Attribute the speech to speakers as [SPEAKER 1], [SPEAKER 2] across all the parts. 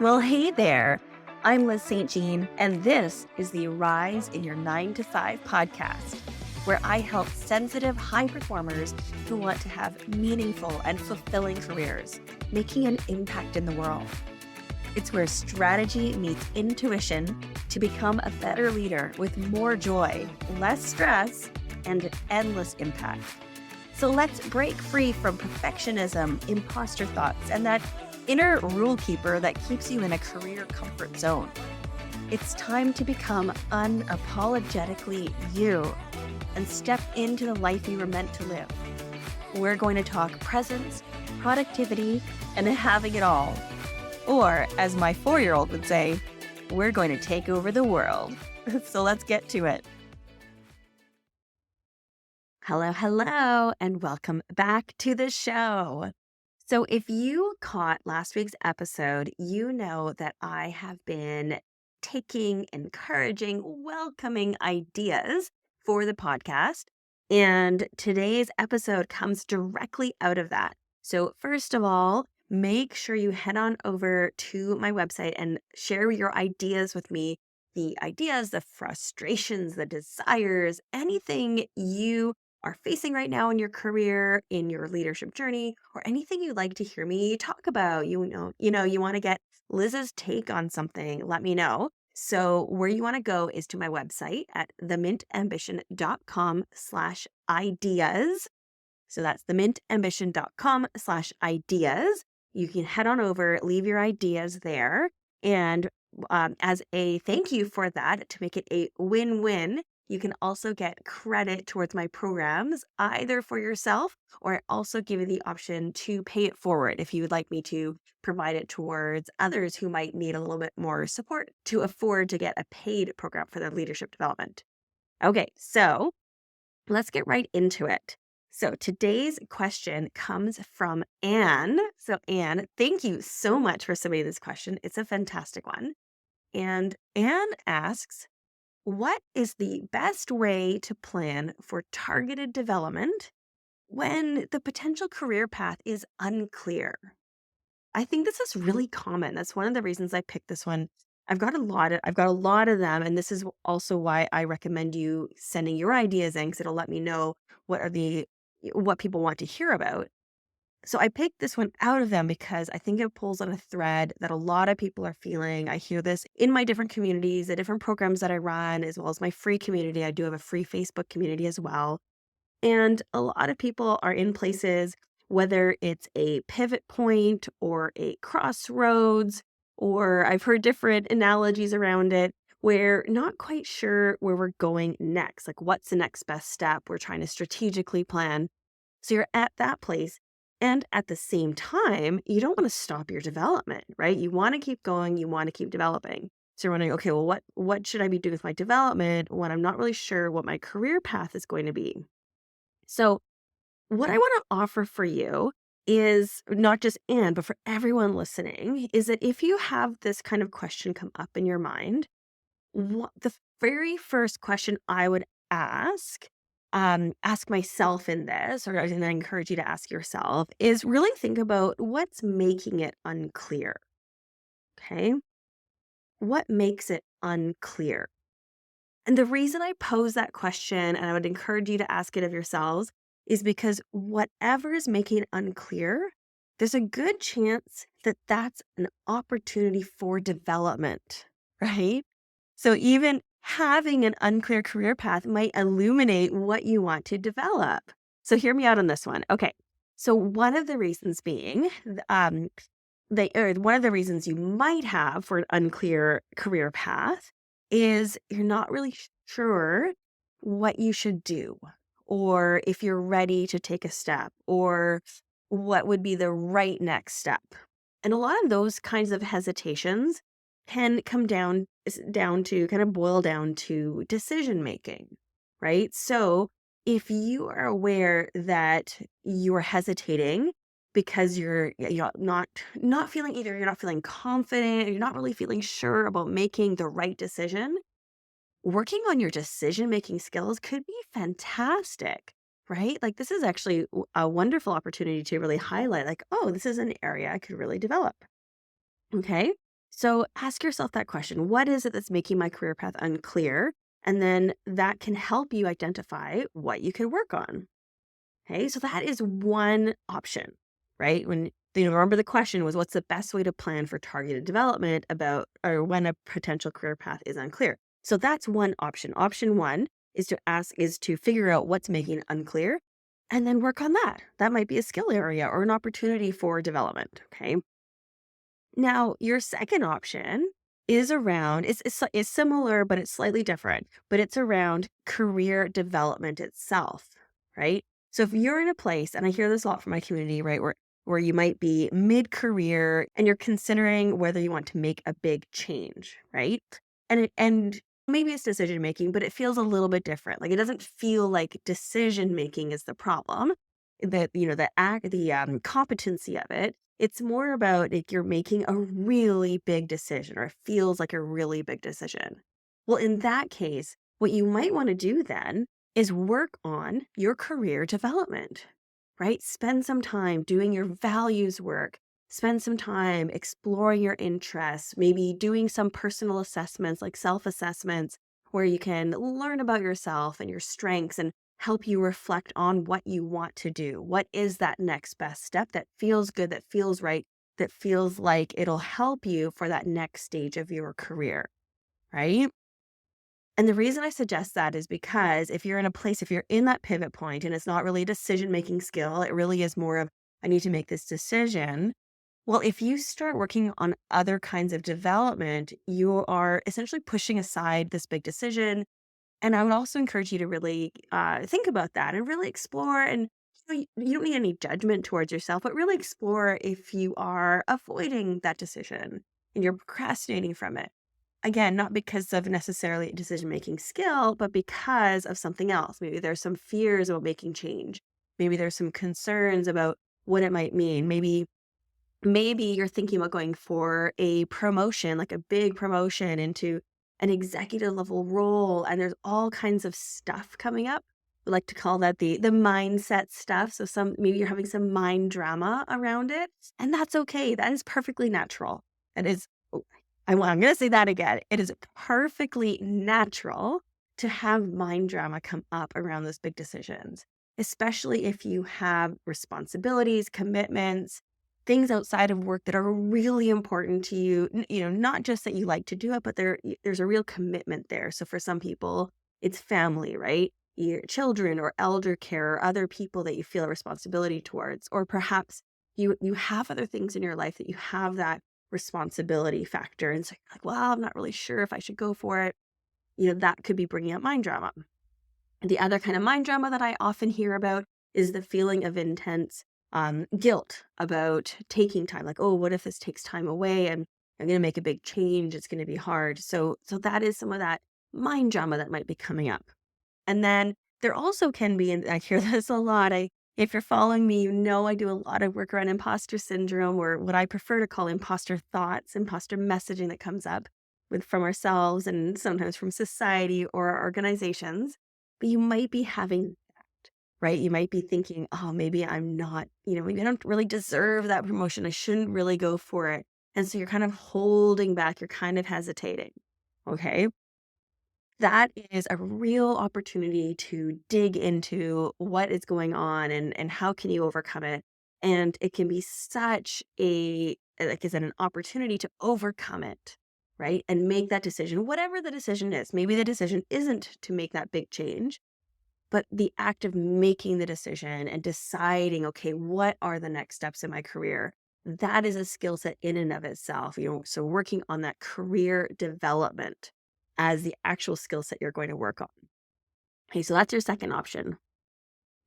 [SPEAKER 1] Well, hey there. I'm Liz St. Jean, and this is the Rise in Your 9 to 5 podcast, where I help sensitive high performers who want to have meaningful and fulfilling careers, making an impact in the world. It's where strategy meets intuition to become a better leader with more joy, less stress, and endless impact. So let's break free from perfectionism, imposter thoughts, and that inner rule keeper that keeps you in a career comfort zone. It's time to become unapologetically you and step into the life you were meant to live. We're going to talk presence, productivity, and having it all. Or, as my 4-year-old would say, we're going to take over the world. So let's get to it. Hello, and welcome back to the show. So if you caught last week's episode, you know that I have been taking, encouraging, welcoming ideas for the podcast. And today's episode comes directly out of that. So first of all, make sure you head on over to my website and share your ideas with me. The ideas, the frustrations, the desires, anything you are facing right now in your career, in your leadership journey, or anything you'd like to hear me talk about. You want to get Liz's take on something, let me know. So where you want to go is to my website at themintambition.com/ideas. So that's themintambition.com/ideas. You can head on over, leave your ideas there. And as a thank you for that, to make it a win-win, you can also get credit towards my programs, either for yourself, or I also give you the option to pay it forward if you would like me to provide it towards others who might need a little bit more support to afford to get a paid program for their leadership development. Okay, so let's get right into it. So today's question comes from Anne. So Anne, thank you so much for submitting this question. It's a fantastic one. And Anne asks, what is the best way to plan for targeted development when the potential career path is unclear? I think this is really common. That's one of the reasons I picked this one. I've got a lot of them, and this is also why I recommend you sending your ideas in, because it'll let me know what people want to hear about. So I picked this one out of them because I think it pulls on a thread that a lot of people are feeling. I hear this in my different communities, the different programs that I run, as well as my free community. I do have a free Facebook community as well. And a lot of people are in places, whether it's a pivot point or a crossroads, or I've heard different analogies around it, where not quite sure where we're going next. Like, what's the next best step? We're trying to strategically plan. So you're at that place. And at the same time, you don't want to stop your development, right? You want to keep going, you want to keep developing. So you're wondering, okay, well, what should I be doing with my development when I'm not really sure what my career path is going to be? So what I want to offer for you is not just Anne, but for everyone listening, is that if you have this kind of question come up in your mind, the very first question I would ask myself in this, and I encourage you to ask yourself, is really think about what's making it unclear. Okay. What makes it unclear? And the reason I pose that question, and I would encourage you to ask it of yourselves, is because whatever is making it unclear, there's a good chance that that's an opportunity for development, right? So even having an unclear career path might illuminate what you want to develop. So hear me out on this one. Okay. So one of the reasons being, one of the reasons you might have for an unclear career path is you're not really sure what you should do, or if you're ready to take a step, or what would be the right next step. And a lot of those kinds of hesitations can come down to kind of boil down to decision making, right? So if you are aware that you're hesitating because you're not feeling, either you're not feeling confident, you're not really feeling sure about making the right decision, working on your decision making skills could be fantastic, right? Like, this is actually a wonderful opportunity to really highlight, like, oh, this is an area I could really develop. Okay. So ask yourself that question. What is it that's making my career path unclear? And then that can help you identify what you can work on. Okay, so that is one option, right? When remember the question was, what's the best way to plan for targeted development about or when a potential career path is unclear? So that's one option. Option one is to figure out what's making it unclear and then work on that. That might be a skill area or an opportunity for development. Okay. Now, your second option is around, it's similar, but it's slightly different, but it's around career development itself, right? So if you're in a place, and I hear this a lot from my community, right, where you might be mid-career and you're considering whether you want to make a big change, right? And maybe it's decision making, but it feels a little bit different. Like it doesn't feel like decision making is the problem. That the competency of it, it's more about like you're making a really big decision or it feels like a really big decision. Well, in that case, what you might want to do then is work on your career development, right? Spend some time doing your values work, spend some time exploring your interests, maybe doing some personal assessments like self assessments where you can learn about yourself and your strengths and help you reflect on what you want to do. What is that next best step that feels good, that feels right, that feels like it'll help you for that next stage of your career, right? And the reason I suggest that is because if you're in that pivot point and it's not really a decision making skill, it really is more of, I need to make this decision. Well, if you start working on other kinds of development, you are essentially pushing aside this big decision. And I would also encourage you to really think about that and really explore. And you don't need any judgment towards yourself, but really explore if you are avoiding that decision and you're procrastinating from it. Again, not because of necessarily decision making skill, but because of something else. Maybe there's some fears about making change. Maybe there's some concerns about what it might mean. Maybe you're thinking about going for a promotion, like a big promotion into an executive level role, and there's all kinds of stuff coming up. We like to call that the mindset stuff. So maybe you're having some mind drama around it, and that's okay. That is perfectly natural. That is, oh, I'm going to say that again. It is perfectly natural to have mind drama come up around those big decisions, especially if you have responsibilities, commitments, things outside of work that are really important to you, not just that you like to do it, but there's a real commitment there. So for some people, it's family, right? Your children or elder care or other people that you feel a responsibility towards, or perhaps you have other things in your life that you have that responsibility factor. And so you're like, well, I'm not really sure if I should go for it. That could be bringing up mind drama. The other kind of mind drama that I often hear about is the feeling of intense guilt about taking time. Like, oh, what if this takes time away? I'm going to make a big change. It's going to be hard. So that is some of that mind drama that might be coming up. And then there also can be, and I hear this a lot. If you're following me, I do a lot of work around imposter syndrome, or what I prefer to call imposter thoughts, imposter messaging that comes up from ourselves and sometimes from society or our organizations. But you might be having that, right? You might be thinking, oh, maybe I'm not, maybe I don't really deserve that promotion. I shouldn't really go for it. And so you're kind of holding back, you're kind of hesitating. Okay. That is a real opportunity to dig into what is going on and how can you overcome it. And it can be such like I said, an opportunity to overcome it, right? And make that decision, whatever the decision is. Maybe the decision isn't to make that big change, but the act of making the decision and deciding, okay, what are the next steps in my career? That is a skill set in and of itself. So working on that career development as the actual skill set you're going to work on. Okay, so that's your second option.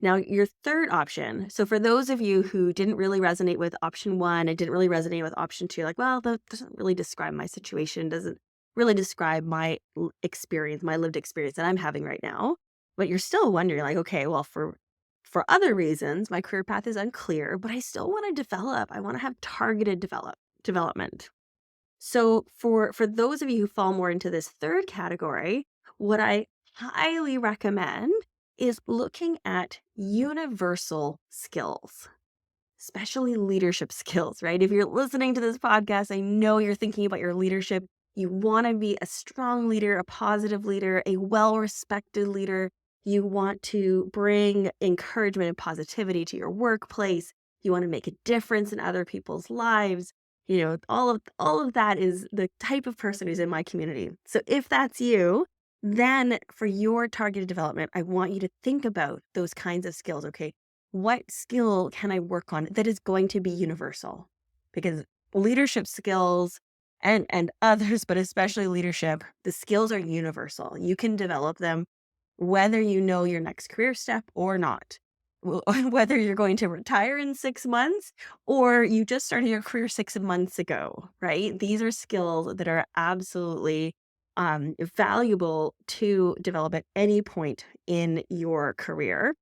[SPEAKER 1] Now, your third option. So, for those of you who didn't really resonate with option one and didn't really resonate with option two, like, well, that doesn't really describe my situation, doesn't really describe my experience, my lived experience that I'm having right now. But you're still wondering, like, okay, well, for other reasons, my career path is unclear, but I still want to develop. I want to have targeted development. So for those of you who fall more into this third category, what I highly recommend is looking at universal skills. especially leadership skills, right? If you're listening to this podcast, I know you're thinking about your leadership. You want to be a strong leader, a positive leader, a well respected leader. You want to bring encouragement and positivity to your workplace. You want to make a difference in other people's lives. All of that is the type of person who's in my community. So if that's you, then for your targeted development, I want you to think about those kinds of skills. Okay, what skill can I work on that is going to be universal? Because leadership skills and others, but especially leadership, the skills are universal. You can develop them whether you know your next career step or not. Whether you're going to retire in 6 months or you just started your career 6 months ago, right? These are skills that are absolutely valuable to develop at any point in your career.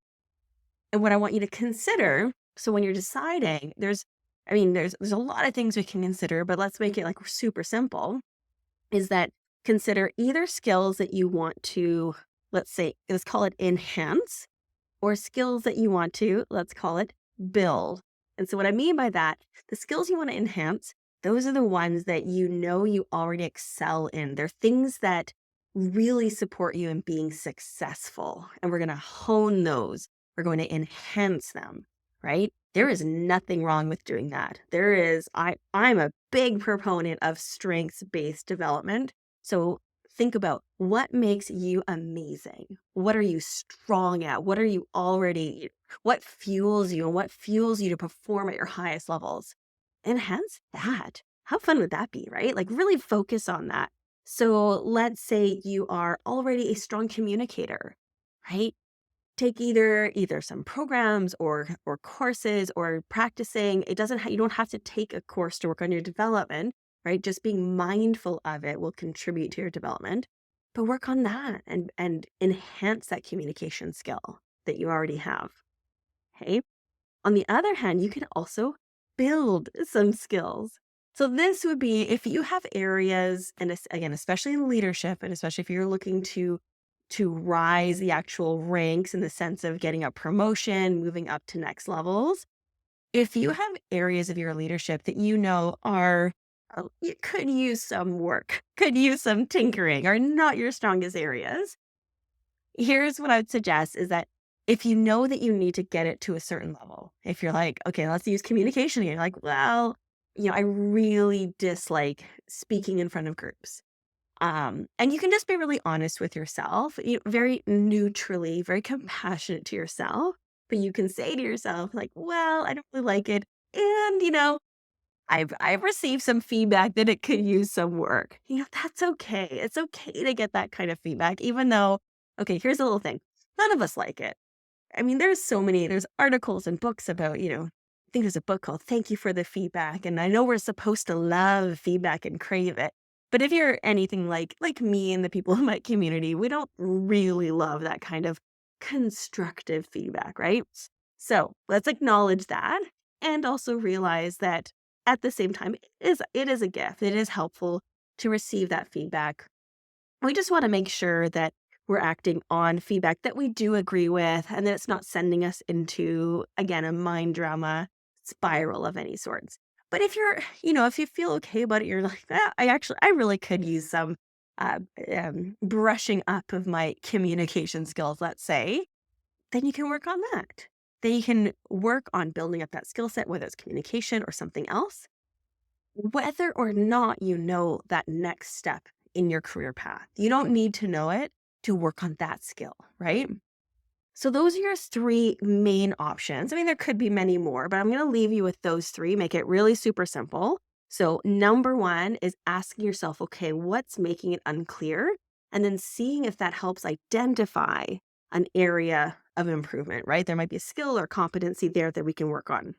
[SPEAKER 1] And what I want you to consider, so when you're deciding, there's a lot of things we can consider, but let's make it like super simple, is that consider either skills that you want to, let's call it enhance, or skills that you want to, let's call it build. And so what I mean by that, the skills you want to enhance, those are the ones that you already excel in. They're things that really support you in being successful. And we're going to hone those. We're going to enhance them, right? There is nothing wrong with doing that. I'm a big proponent of strengths-based development. So think about what makes you amazing. What are you strong at? What fuels you and what fuels you to perform at your highest levels? Enhance that. How fun would that be, right? Like really focus on that. So let's say you are already a strong communicator, right? Take either some programs or courses or practicing. You don't have to take a course to work on your development, right? Just being mindful of it will contribute to your development. But work on that and enhance that communication skill that you already have. Okay. On the other hand, you can also build some skills. So this would be if you have areas, and again, especially in leadership, and especially if you're looking to rise the actual ranks in the sense of getting a promotion, moving up to next levels. If you have areas of your leadership that you could use some work, could use some tinkering, are not your strongest areas, here's what I would suggest is that if you know that you need to get it to a certain level, if you're like, okay, let's use communication again, you're like, well, I really dislike speaking in front of groups. And you can just be really honest with yourself, very neutrally, very compassionate to yourself. But you can say to yourself, like, well, I don't really like it. And, I've received some feedback that it could use some work. That's okay. It's okay to get that kind of feedback, even though, okay, here's a little thing. None of us like it. I mean, there's articles and books about, I think there's a book called Thank You for the Feedback. And I know we're supposed to love feedback and crave it. But if you're anything like me and the people in my community, we don't really love that kind of constructive feedback, right? So let's acknowledge that and also realize that at the same time, it is a gift. It is helpful to receive that feedback. We just want to make sure that we're acting on feedback that we do agree with and that it's not sending us into, again, a mind drama spiral of any sorts. But if you feel okay about it, you're like, I really could use some uh, brushing up of my communication skills, let's say, then you can work on that. Then you can work on building up that skill set, whether it's communication or something else, whether or not you know that next step in your career path. You don't need to know it to work on that skill, right? So those are your three main options. I mean, there could be many more, but I'm going to leave you with those three, make it really super simple. So number one is asking yourself, okay, what's making it unclear? And then seeing if that helps identify an area of improvement, right? There might be a skill or competency there that we can work on.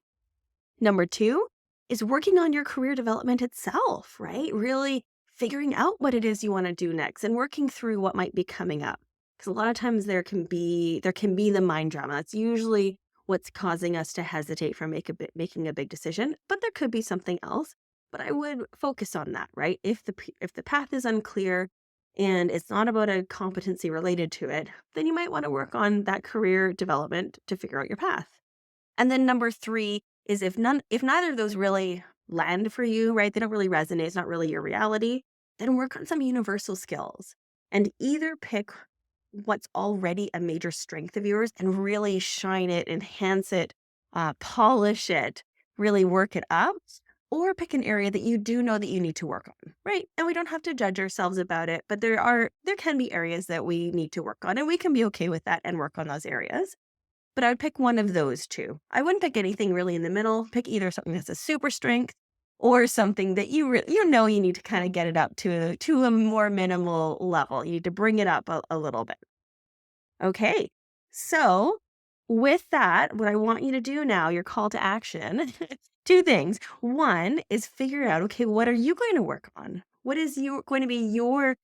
[SPEAKER 1] Number two is working on your career development itself, right? Really figuring out what it is you want to do next and working through what might be coming up. Because a lot of times there can be the mind drama. That's usually what's causing us to hesitate from making a big decision, but there could be something else. But I would focus on that, right? If the path is unclear and it's not about a competency related to it, then you might want to work on that career development to figure out your path. And then number three is if neither of those really land for you, right? They don't really resonate, it's not really your reality, then work on some universal skills and either pick what's already a major strength of yours and really shine it, enhance it, polish it, really work it up, or pick an area that you do know that you need to work on, right? And we don't have to judge ourselves about it, but there can be areas that we need to work on, and we can be okay with that and work on those areas. But I would pick one of those two. I wouldn't pick anything really in the middle. Pick either something that's a super strength or something that you know you need to kind of get it up to a more minimal level. You need to bring it up a little bit. Okay. So, with that, what I want you to do now, your call to action, two things. One is figure out, okay, what are you going to work on? What is going to be your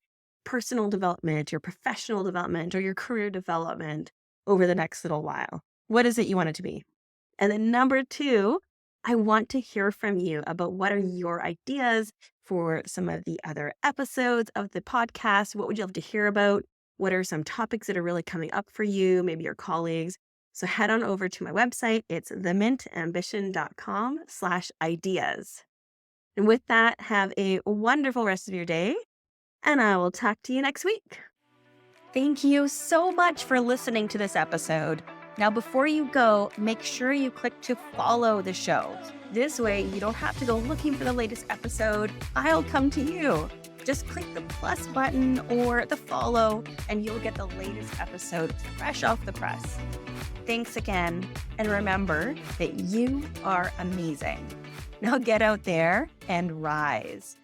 [SPEAKER 1] personal development, your professional development, or your career development over the next little while? What is it you want it to be? And then number two, I want to hear from you about what are your ideas for some of the other episodes of the podcast. What would you love to hear about? What are some topics that are really coming up for you, maybe your colleagues? So head on over to my website. It's themintambition.com/ideas. And with that, have a wonderful rest of your day, and I will talk to you next week. Thank you so much for listening to this episode. Now, before you go, make sure you click to follow the show. This way, you don't have to go looking for the latest episode. I'll come to you. Just click the plus button or the follow, and you'll get the latest episode fresh off the press. Thanks again, and remember that you are amazing. Now get out there and rise.